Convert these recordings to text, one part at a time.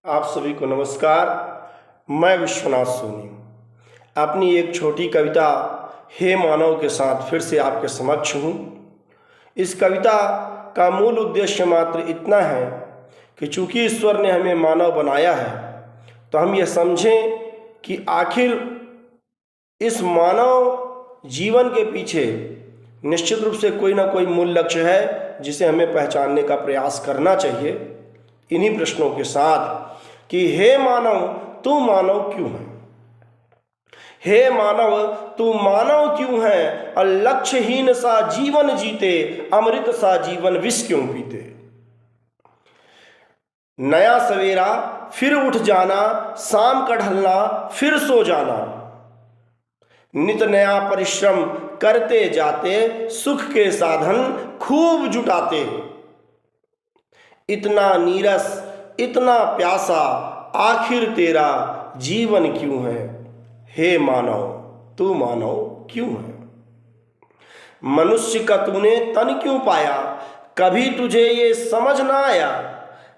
आप सभी को नमस्कार। मैं विश्वनाथ सोनी अपनी एक छोटी कविता हे मानव के साथ फिर से आपके समक्ष हूँ। इस कविता का मूल उद्देश्य मात्र इतना है कि चूंकि ईश्वर ने हमें मानव बनाया है तो हम ये समझें कि आखिर इस मानव जीवन के पीछे निश्चित रूप से कोई ना कोई मूल लक्ष्य है जिसे हमें पहचानने का प्रयास करना चाहिए। इन्हीं प्रश्नों के साथ कि हे मानव तू मानव क्यों है, हे मानव तू मानव क्यों है, और लक्ष्यहीन सा जीवन जीते, अमृत सा जीवन विष क्यों पीते। नया सवेरा फिर उठ जाना, शाम का ढलना फिर सो जाना, नित नया परिश्रम करते जाते, सुख के साधन खूब जुटाते। इतना नीरस इतना प्यासा आखिर तेरा जीवन क्यों है, हे मानव तू मानव क्यों है। मनुष्य का तूने तन क्यों पाया, कभी तुझे ये समझ ना आया।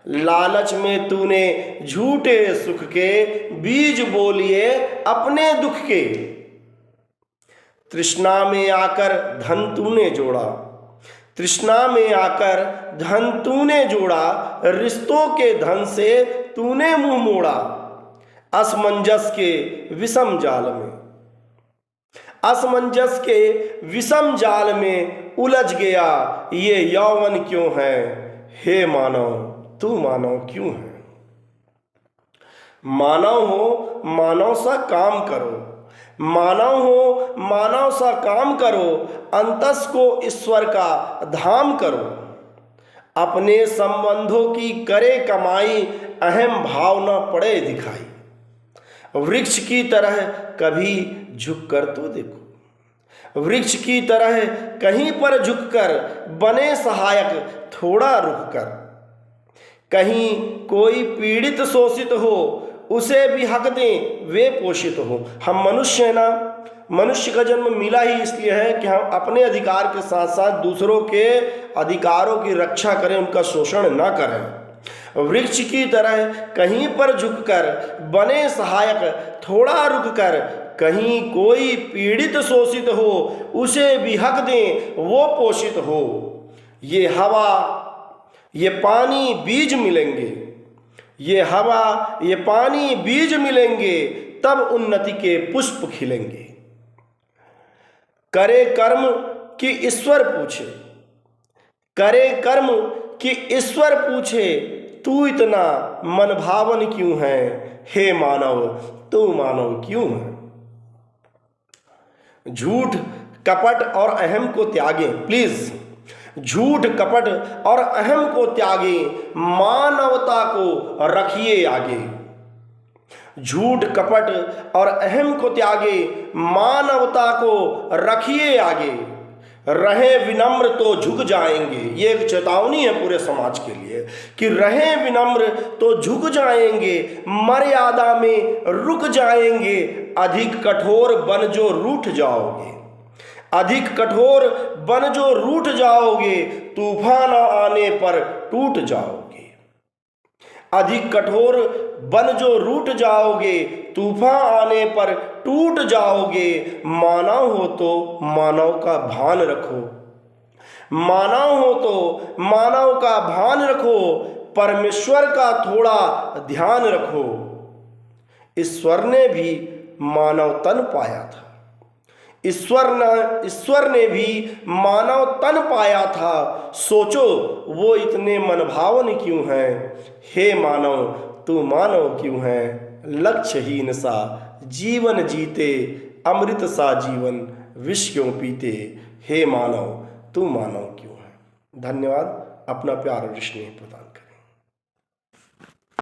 लालच में तूने झूठे सुख के बीज बोलिए अपने दुख के। तृष्णा में आकर धन तूने जोड़ा, तृष्णा में आकर धन तूने जोड़ा, रिश्तों के धन से तूने मुंह मोड़ा। असमंजस के विषम जाल में, असमंजस के विषम जाल में उलझ गया ये यौवन क्यों है, हे मानव तू मानव क्यों है। मानव हो मानव सा काम करो, मानव हो मानव सा काम करो, अंतस को ईश्वर का धाम करो। अपने संबंधों की करे कमाई, अहम भाव न पड़े दिखाई। वृक्ष की तरह कभी झुककर तो देखो, वृक्ष की तरह कहीं पर झुककर बने सहायक थोड़ा रुक कर। कहीं कोई पीड़ित शोषित हो उसे भी हक दें वे पोषित हो। हम मनुष्य हैं ना, मनुष्य का जन्म मिला ही इसलिए है कि हम अपने अधिकार के साथ साथ दूसरों के अधिकारों की रक्षा करें, उनका शोषण ना करें। वृक्ष की तरह कहीं पर झुककर बने सहायक थोड़ा रुक कर। कहीं कोई पीड़ित शोषित हो उसे भी हक दें वो पोषित हो। ये हवा ये पानी बीज मिलेंगे, ये हवा ये पानी बीज मिलेंगे, तब उन्नति के पुष्प खिलेंगे। करे कर्म कि ईश्वर पूछे, करे कर्म कि ईश्वर पूछे, तू इतना मन भावन क्यों है, हे मानव तू मानव क्यों है। झूठ कपट और अहम को त्यागे, प्लीज झूठ कपट और अहम को त्यागे, मानवता को रखिए आगे। झूठ कपट और अहम को त्यागे, मानवता को रखिए आगे। रहे विनम्र तो झुक जाएंगे, ये एक चेतावनी है पूरे समाज के लिए कि रहे विनम्र तो झुक जाएंगे, मर्यादा में रुक जाएंगे। अधिक कठोर बन जो रूठ जाओगे, अधिक कठोर बन जो रूठ जाओगे, तूफान आने पर टूट जाओगे। अधिक कठोर बन जो रूठ जाओगे, तूफान आने पर टूट जाओगे। मानव हो तो मानव का भान रखो, मानव हो तो मानव का भान रखो, परमेश्वर का थोड़ा ध्यान रखो। ईश्वर ने भी मानव तन पाया था, ईश्वर ने भी मानव तन पाया था। सोचो वो इतने मनभावन क्यों हैं, हे मानव तू मानव क्यों है। लक्ष्यहीन सा जीवन जीते, अमृत सा जीवन विष क्यों पीते, हे मानव तू मानव क्यों है। धन्यवाद। अपना प्यार और स्नेह प्रदान करें।